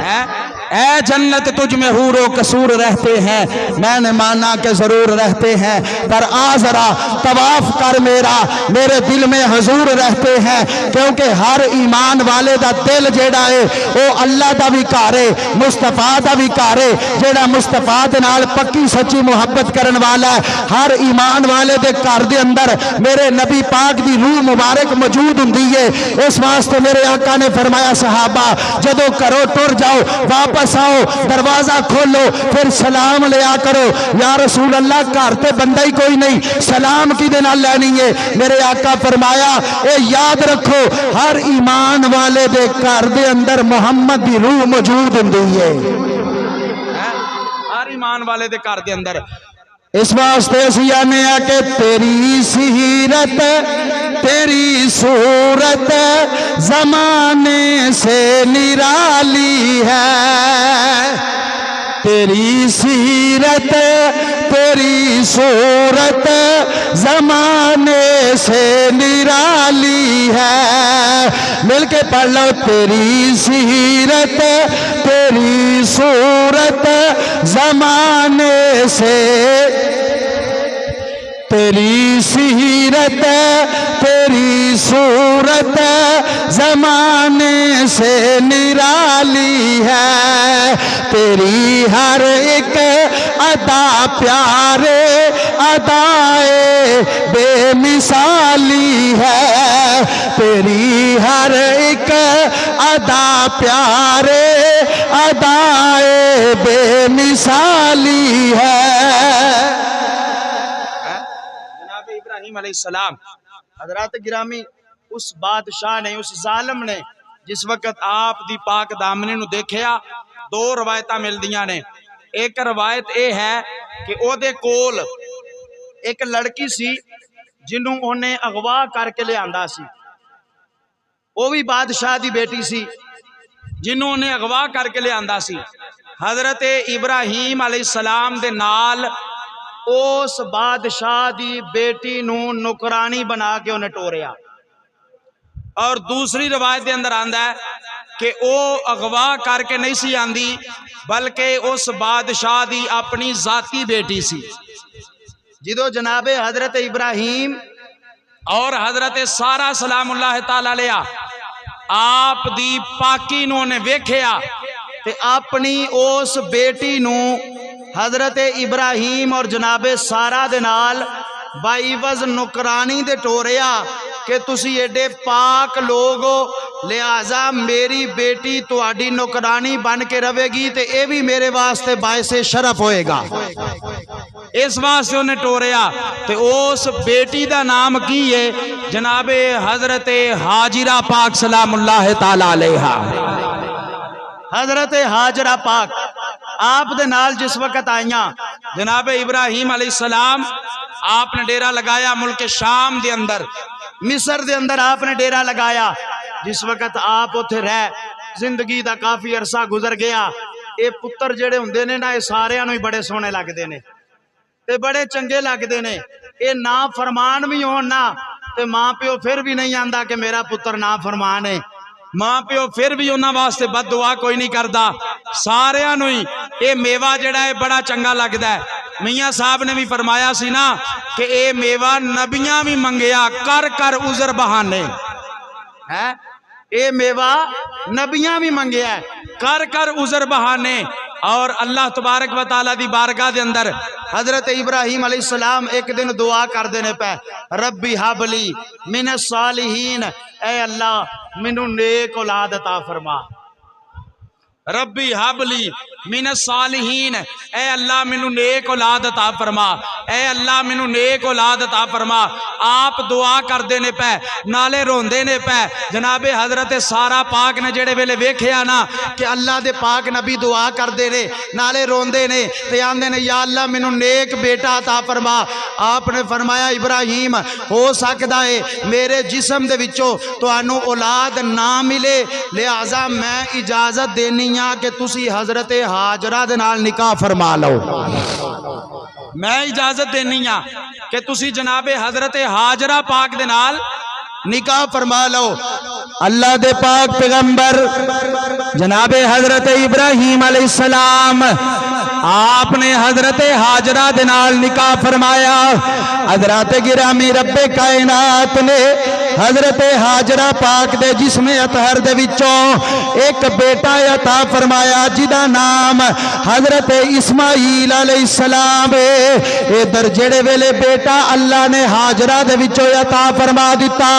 اے جنت تجھ میں حور و قصور رہتے ہیں، میں نے مانا کہ ضرور رہتے ہیں، پر آ ذرا طواف کر میرے دل میں حضور رہتے ہیں، کیونکہ ہر ایمان والے دا دل جیڑا ہے وہ اللہ دا بھی گھر ہے، مصطفیٰ دا بھی گھر ہے، جیڑا مصطفیٰ دے نال پکی سچی محبت کرن والا ہے، ہر ایمان والے دے گھر دے اندر میرے نبی پاک دی روح مبارک موجود ہوندی ہے۔ اس واسطے میرے آقا نے فرمایا صحابہ جدو کرو ٹر جاؤ واپس آؤ دروازہ کھولو پھر سلام لیا کرو، یا رسول اللہ گھر تے بندہ ہی کوئی نہیں سلام کی دے نال لینی ہے۔ میرے آقا فرمایا اے یاد رکھو ہر ایمان والے دے گھر دے اندر محمد دی روح موجود ہوندی ہے، ہر ایمان والے دے گھر دے اندر۔ اس واسطے سیانے آ کہ تیری سیرت تیری صورت زمانے سے نرالی ہے، تیری سیرت تیری صورت زمانے سے نرالی ہے، مل کے پڑھ لو تیری سیرت تیری صورت زمانے سے، تیری سیرت تیری صورت زمانے سے نرالی ہے، تیری ہر ایک ادا پیارے ادائے بے مثالی ہے، تیری ہر ایک ادا پیارے ادائے بے مثالی ہے۔ ابراہیم علیہ السلام حضرات گرامی اس بادشاہ نے اس ظالم نے جس وقت آپ دی پاک دامنی نو دیکھیا دو روایتاں مل دیاں نے۔ ایک روایت اے ہے کہ او دے کول ایک لڑکی سی جنوں انہیں اغوا کر کے لے آندا سی، او بھی بادشاہ دی بیٹی سی جنوں انہیں اغوا کر کے لے آندا سی۔ حضرت ابراہیم علیہ السلام دے نال اس بادشاہ دی بیٹی نو نکرانی بنا کے انہیں ٹوریا، اور دوسری روایت دے اندر آندا ہے کہ او اغوا کر کے نہیں سی آندی بلکہ اس بادشاہ دی اپنی ذاتی بیٹی سی۔ جدو جناب حضرت ابراہیم اور حضرت سارہ سلام اللہ تعالی علیہ آپ دی پاکی نو نے ویکھیا تے اپنی اس بیٹی نو حضرت ابراہیم اور جناب سارہ دے نال باعوض نکرانی دے ٹوریا کہ تسی ایڈے پاک لوگو لہذا میری بیٹی تہاڈی نکرانی بن کے رہے گی تے اے بھی میرے واسطے باعث شرف ہوئے گا، اس واسطے انہیں ٹوریا۔ تے اس بیٹی دا نام کی ہے جناب حضرت حاجرہ پاک سلام اللہ تعالی علیہ۔ حضرت حاجرہ پاک آپ دے نال جس وقت آئیاں جناب ابراہیم علیہ السلام آپ نے ڈیرہ لگایا ملک شام دے اندر، مصر دے اندر آپ نے ڈیرہ لگایا۔ جس وقت آپ اتھے رہ زندگی دا کافی عرصہ گزر گیا، اے پتر جڑے ہوندے نے نا اے سارے انہوں ہی بڑے سونے لگ دے نے تے بڑے چنگے لگ دے نے، اے نا فرمان بھی ہون نا تے ماں پیو پھر بھی نہیں آندا کہ میرا پتر نا فرمان ہے، ماں پیو پھر بھی انہاں واسطے بد دعا کوئی نہیں کردا، سارے انہوں ہی اے میوہ جڑا ہے بڑا چنگا لگدا ہے۔ میاں صاحب نے بھی فرمایا سی نا کہ اے میوہ نبیاں بھی منگیا کر کر عذر بہانے، اے میوہ نبیاں بھی منگیا ہے کر کر عذر بہانے، اور اللہ تبارک و تعالیٰ دی بارگاہ دے اندر حضرت ابراہیم علیہ السلام ایک دن دعا کر دینے پہ ربی حبلی من الصالحین، اے اللہ منو نیک اولاد عطا فرما، ربی حبلی من الصالحین، اے اللہ منو نیک اولاد عطا فرما، اے اللہ منو نیک اولاد عطا فرما۔ آپ دعا کر دینے پہ نالے رون دینے پہ جناب حضرت سارہ پاک نے جڑے ویلے ویکھیا نا کہ اللہ دے پاک نبی دعا کر دینے نالے رون دینے تے آندے نے یا اللہ منو نیک بیٹا عطا فرما۔ آپ نے فرمایا ابراہیم ہو سکدا ہے میرے جسم دے وچوں تانوں اولاد نہ ملے، لہذا میں اجازت دینی کہ تسی حضرت حاجرہ دے نال نکاح فرما لو، میں اجازت دینی ہاں کہ تسی جناب حضرت حاجرہ پاک دے نال نکاح فرما لو۔ اللہ دے پاک پیغمبر جناب حضرت ابراہیم علیہ السلام آپ نے حضرت حاجرہ دے نال نکاح فرمایا۔ حضرات گرامی رب کائنات نے حضرت حاجرہ پاک دے جسم اطہر دے وچوں ایک بیٹا عطا فرمایا جدا نام حضرت اسماعیل علیہ السلام اے در جڑے ویلے بیٹا اللہ نے حاجرہ دے وچوں عطا فرما دیتا،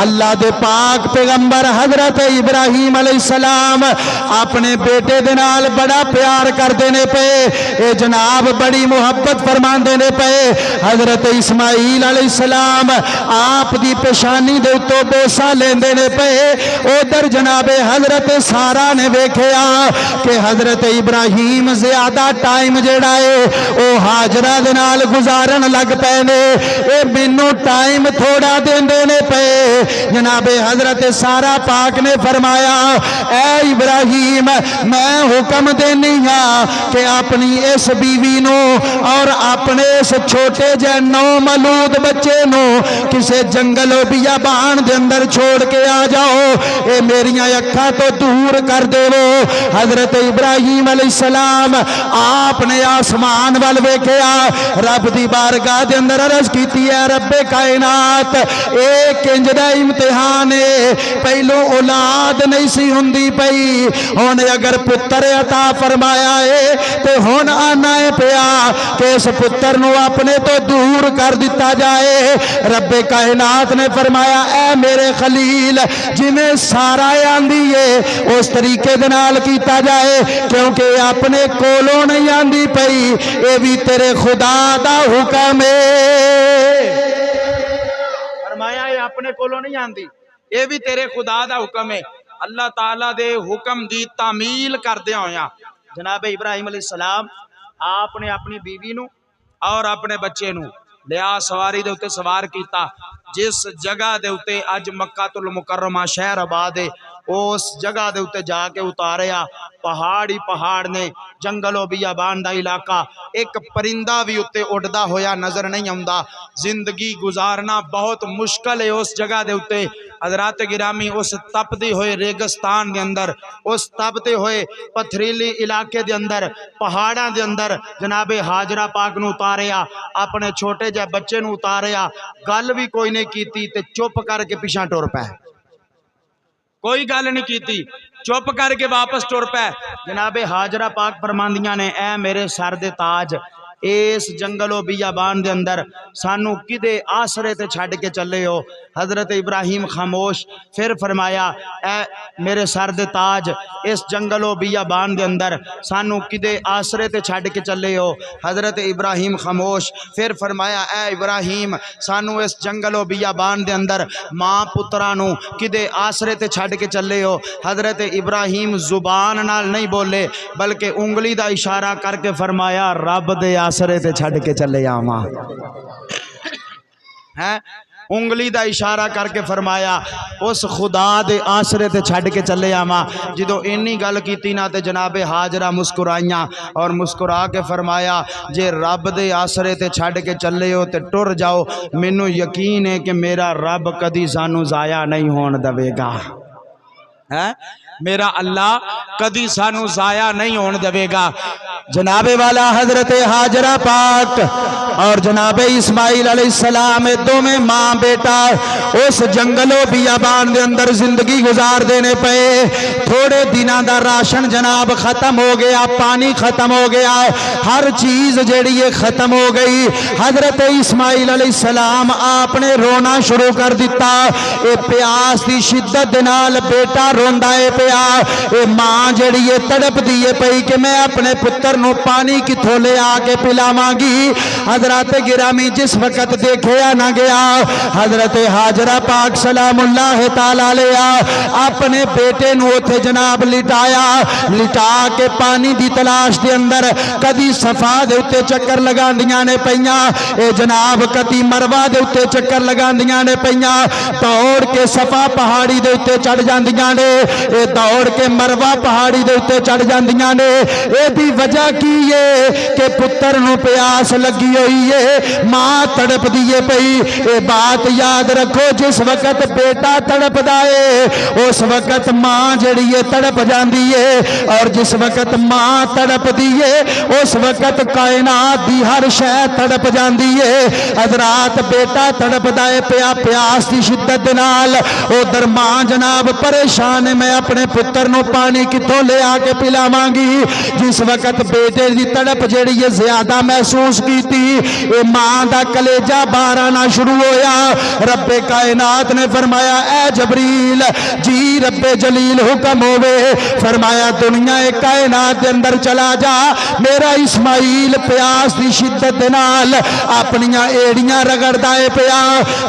اللہ دے پاک پیغمبر حضرت ابراہیم علیہ السلام اپنے بیٹے دے نال بڑا پیار کر دینے پہ، اے جناب بڑی محبت فرما دینے پہ۔ حضرت اسماعیل علیہ السلام آپ دی پیشانی دے تو بوسا لین دینے پہ، ادھر جناب حضرت سارا نے ویکھیا کہ حضرت ابراہیم زیادہ ٹائم جڑا ہے او حاجرہ دے نال گزارن لگ پے نے، اے مینوں ٹائم تھوڑا دین دینے پہ۔ جناب حضرت سارا پاک نے فرمایا اے ابراہیم میں حکم دینی ہاں کہ اپنی اس بیوی نو اور اپنے اس چھوٹے جے نو مولود بچے نو کسے جنگل و بیابان دے اندر چھوڑ کے آ جاؤ، اے میریاں اکھاں تو دور کر دے وہ۔ حضرت ابراہیم علیہ السلام آپ نے آسمان وال ویکھیا، رب دی بارگاہ دے اندر عرض کیتی ہے رب کائنات ایک انج دا امتحان ہے، پہلو اولاد نہیں سی ہوندی پئی، ہن اگر پتر عطا فرمایا ہے تے ہن آنا ہے پیا کہ اس پتر نو اپنے تو دور کر دیتا جائے۔ رب کائنات نے فرمایا اے میرے خلیل جی میں سارا آندی ہے اس طریقے دے نال کیتا جائے، کیونکہ اپنے کولوں نہیں آندی پئی، اے بھی تیرے خدا دا حکم ہے۔ فرمایا یہ اپنے کولوں نہیں آندی، یہ بھی تیرے خدا دا حکم ہے۔ اللہ تعالیٰ دے حکم دی تعمیل کر دیا ہویا جناب ابراہیم علیہ السلام آپ نے اپنی بیوی نو اور اپنے بچے نو لیا سواری دے اتے سوار کیتا، جس جگہ دے اتے اج مکہ المکرمہ شہر آباد ہے اس جگہ دے اتے جا کے اتاریا، پہاڑی پہاڑ نے جنگل و بیابان دا علاقہ، ایک پرندہ بھی اتے اڑدا ہویا نظر نہیں آندا، زندگی گزارنا بہت مشکل ہے اس جگہ دے اتے۔ حضرات گرامی اس تپدے ہوئے ریگستان دے اندر، اس تپدے ہوئے پتھریلی علاقے دے اندر، پہاڑاں دے اندر جناب حاجرہ پاک نو اتاریا، اپنے چھوٹے جے بچے نو اتاریا، گل بھی کوئی نہیں کیتی تے چپ کر کے پیچھے ٹر پے، کوئی گل نہیں کیتی، چپ کر کے واپس ٹر پے۔ جناب حاجرہ پاک فرماندیاں نے اے میرے سر دے تاج اس جنگل و بیابان دے اندر سانو کدے آسرے تے چھڑ کے چلے ہو؟ حضرت ابراہیم خاموش، پھر فرمایا اے میرے سر دے تاج اس جنگل و بیابان دے اندر سانو کدے آسرے تے چھڑ کے چلے ہو؟ حضرت ابراہیم خاموش، پھر فرمایا اے ابراہیم سانو اس جنگل و بیابان دے اندر ماں پترانو کدے آسرے تے چھڑ کے چلے ہو؟ حضرت ابراہیم زبان نال نہیں بولے بلکہ انگلی دا اشارہ کر کے فرمایا رب دے آسرے تے چھڑ کے چلے آواں۔ انگلی دا اشارہ کر کے فرمایا اس خدا دے آسرے تے چھڑ کے چلے آواں۔ جدو اینی گل کیتی نا تے جناب حاجرہ مسکرائیاں اور مسکرا کے فرمایا جے رب دے آسرے تے چھڑ کے چلے ہو تے ٹر جاؤ، مینوں یقین ہے کہ میرا رب کدی سانو ضائع نہیں ہون دے گا، میرا اللہ کدی سانو ضائع نہیں ہون دے گا۔ جناب والا حضرت حاجرہ پاک اور جناب اسماعیل علیہ السلام دو میں ماں بیٹا اس جنگل و بیابان دے اندر زندگی گزار دینے پہ، تھوڑے دنوں دا راشن جناب ختم ہو گیا، پانی ختم ہو گیا، ہر چیز جیڑی ہے ختم ہو گئی۔ حضرت اسماعیل علیہ السلام آپ نے رونا شروع کر دیتا، اے پیاس دی شدت نال بیٹا روندا ہے پیا، اے ماں جیڑی ہے تڑپ دیے پئی کہ میں اپنے پتر نو پانی کتھوں لے آ کے پلاواں گی۔ حضرات گرامی جس وقت دیکھیا نہ گیا، حضرت حاجرہ پاک سلام اللہ تعالی علیہ اپنے بیٹے نو اوتھے جناب لٹا کے پانی دی تلاش دے اندر کدی صفا دے اوتے چکر لگاندیاں نے پیاں، اے جناب کدی مروہ دے اوتے چکر لگاندیاں نے پیاں، دوڑ کے صفا پہاڑی دے اوتے چڑھ جاندیاں نے، اے دوڑ کے مروہ پہاڑی دے اوتے چڑھ جاندیاں نے۔ اے دی وجہ کی ہے کہ پتر نو پیاس لگی ہوئی دیئے ماں تڑپ دیئے پئی. اے بات یاد رکھو جس وقت بیٹا تڑپ دائے اس وقت ماں جڑی ہے تڑپ جاندی ہے اور جس وقت ماں تڑپ دیئے اس وقت کائنات دی ہر شے تڑپ جاندی ہے. حضرات بیٹا تڑپ دائے پیا پیاس دی شدت نال او در ماں جناب پریشان ہے میں اپنے پتر نو پانی کتوں لے آ کے پلاواں گی. جس وقت بیٹے دی تڑپ جڑی ہے زیادہ محسوس کیتی اے ماں دا کلیجہ باہر آنا شروع ہویا. رب کائنات نے فرمایا اے جبریل جی رب جلیل حکم ہوئے فرمایا دنیا کائنات دے اندر چلا جا میرا اسماعیل پیاس دی شدت نال اپنیاں ایڑیاں رگڑدائے پیا.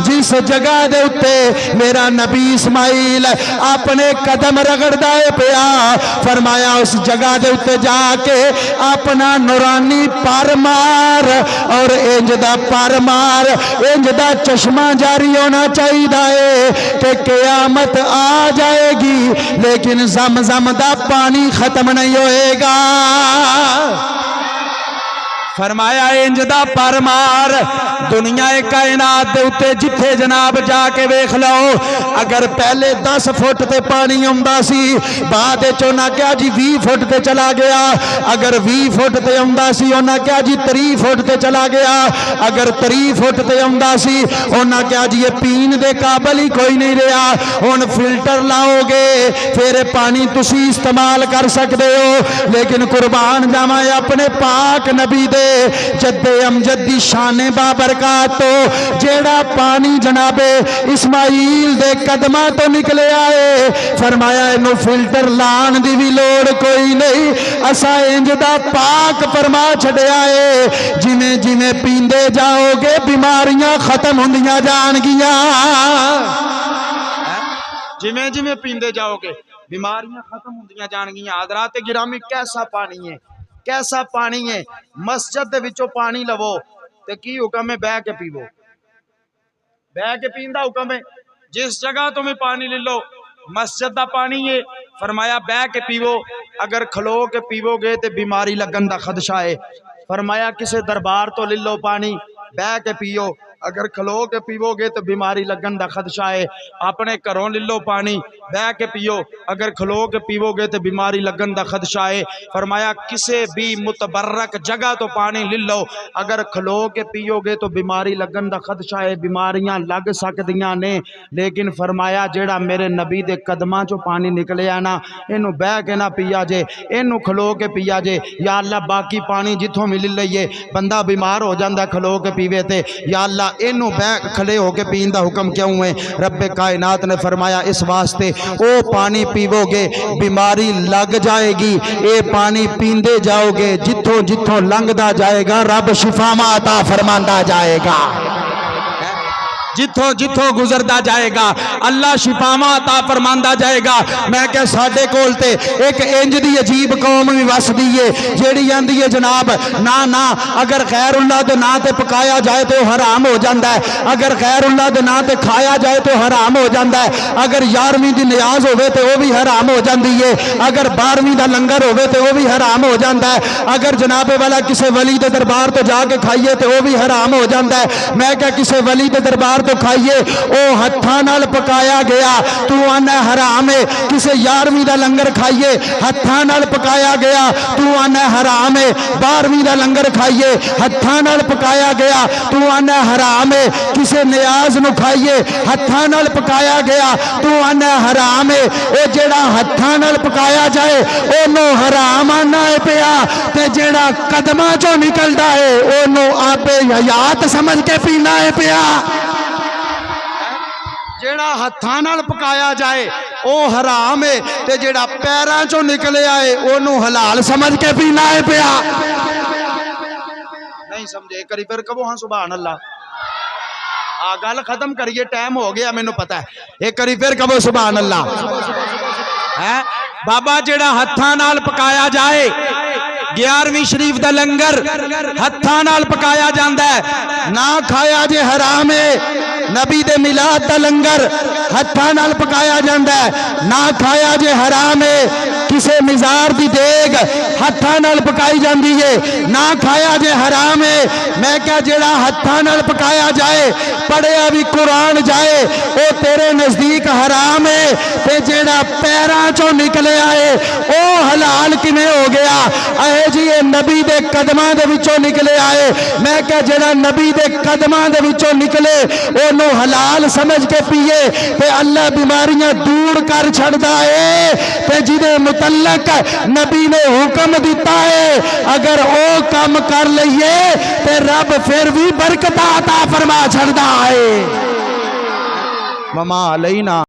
جس جگہ دے اتے میرا نبی اسماعیل اپنے قدم رگڑدائے پیا فرمایا اس جگہ دے اتے جا کے اپنا نورانی پر مار اور انج دا پر مار انج دا چشمہ جاری ہونا چاہیے کہ قیامت آ جائے گی لیکن زمزم دا پانی ختم نہیں ہوئے گا. فرمایا انج دا پر مار دنیا کائنات دے اتے جتھے جناب جا کے ویکھ لو اگر پہلے 10 فٹ تے پانی آندا سی بعد چونا کیا جی 20 فٹ تے چلا گیا. اگر 20 فٹ تے آندا سی انہاں کیا جی 30 فٹ تے چلا گیا. اگر 30 فٹ تے آندا سی انہاں کیا جی یہ پین دے قابل ہی کوئی نہیں رہا. ہن فلٹر لاؤ گے پھر پانی تسی استعمال کر سکتے ہو لیکن قربان جاواں اپنے پاک نبی دے جد امجد دی شان بابرکات تو جیڑا پانی جناب اسماعیل دے قدمہ تو نکلے آئے فرمایا انہوں فلٹر لان دی بھی لوڑ کوئی نہیں اسا انج دا پاک فرما چھڑے آئے جنہیں جنہیں پیندے جاؤ گے بیماریاں ختم ہوندیاں جان گیاں. جنہیں جنہیں پیندے جاؤ گے بیماریاں ختم ہوندیاں جان گیاں. حضرات گرامی کیسا پانی ہے کیسا پانی ہے. مسجد دے وچوں پانی لو تے کی حکم ہے بہ کے پیو بہ کے پیندا حکم ہے. جس جگہ تمہیں پانی لے لو مسجد دا پانی ہے فرمایا بہ کے پیو. اگر کھلو کے پیو گے تے بیماری لگن دا خدشہ ہے. فرمایا کسے دربار تو لے لو پانی بہ کے پیو اگر کھلو کے پیو گے تو بیماری لگن دا خدشہ ہے. اپنے گھروں لے لو پانی بہ کے پیو اگر کھلو کے پیو گے تو بیماری لگن دا خدشہ ہے. فرمایا کسے بھی متبرک جگہ تو پانی لے لو اگر کھلو کے پیو گے تو بیماری لگن دا خدشہ ہے. بیماریاں لگ سکدیاں نے لیکن فرمایا جیڑا میرے نبی دے قدماں چو پانی نکلے نا اینو بہ کے نہ پیا جے اینو کھلو کے پیا جے. یا اللہ باقی پانی جتھوں مل لئیے بندہ بیمار ہو جاندہ کھلو کے پیوے تے یا اللہ انہوں کھلے ہو کے پین دا حکم کیوں ہے. رب کائنات نے فرمایا اس واسطے او پانی پیو گے بیماری لگ جائے گی. اے پانی پیندے جاؤ گے جتھوں جتھوں لنگ دا جائے گا رب شفا عطا فرماندا جائے گا. جتھوں جتھوں گزردا جائے گا اللہ شفاواں عطا فرماندا جائے گا. میں کہ ساڈے کول تے ایک انج دی عجیب قوم وی وسدی ہے جیڑی آندی ہے جناب نا اگر غیر اللہ دے نا تے پکایا جائے تو حرام ہو جاندا ہے. اگر غیر اللہ دے نا تے کھایا جائے تو حرام ہو جاندا ہے. اگر 11ویں دی نیاز ہوے تے او بھی حرام ہو جاندی ہے. اگر 12ویں دا لنگر ہوے تے او بھی حرام ہو جاندا ہے. اگر جناب والا کسے ولی دے دربار تو جا کے کھائیے تے او بھی حرام ہو جاندا ہے. میں کہ کسے ولی دے دربار تو کھائیے او ہتھاں نال پکایا گیا تو آنا حرام ہے. کسے 11ویں دا لنگر کھائیے ہتھاں نال پکایا گیا تو آنا حرام ہے. 12ویں دا لنگر کھائیے ہتھاں نال پکایا گیا تو آنا حرام ہے. کسے نیاز نو کھائیے ہتھاں نال پکایا گیا تو آنا حرام ہے. اے جیڑا ہتھاں نال پکایا جائے اونوں حرام آنا ہے پیا تے جیڑا قدماں چوں نکلدا ہے اونوں آپے حیات سمجھ کے پینا ہے پیا. جیڑا ہتھاں نال پکایا جائے او حرام ہے تے جیڑا پیراں چوں نکلے آئے اونوں حلال سمجھ کے پینا ہے پیا. نہیں سمجھے کری پھر کہو ہاں سبحان اللہ. گل ختم کریے ٹائم ہو گیا مینوں پتہ ہے. ایک کری پھر کہو سبحان اللہ. بابا جیڑا ہتھاں نال پکایا جائے 11ویں شریف دا لنگر ہتھاں نال پکایا جاندا ہے نہ کھایا جے حرام ہے. نبی دے میلاد دا لنگر ہتھاں نال پکایا جاندا ہے نہ کھایا جے حرام ہے. کسے مزار دی دیگ ہتھاں نال پکائی جاندی ہے نہ کھایا جے حرام ہے میں کیا جیڑا ہتھاں نال پکایا جائے پڑھیا بھی قرآن جائے او تیرے نزدیک حرام ہے تے جیڑا پیراں چوں نکلے آئے او حلال کیویں ہو گیا اے جی اے نبی دے قدماں دے وچوں نکلے آئے میں کیا جیڑا نبی دے قدماں دے وچوں نکلے اونوں حلال سمجھ کے پیے تے اللہ بیماریاں دور کر چھڑدا ہے تے جدے متعلق نبی نے حکم دیتا ہے اگر او کام کر لئیے تے رب پھر بھی برکت عطا فرما چھڑدا ہے وما علینا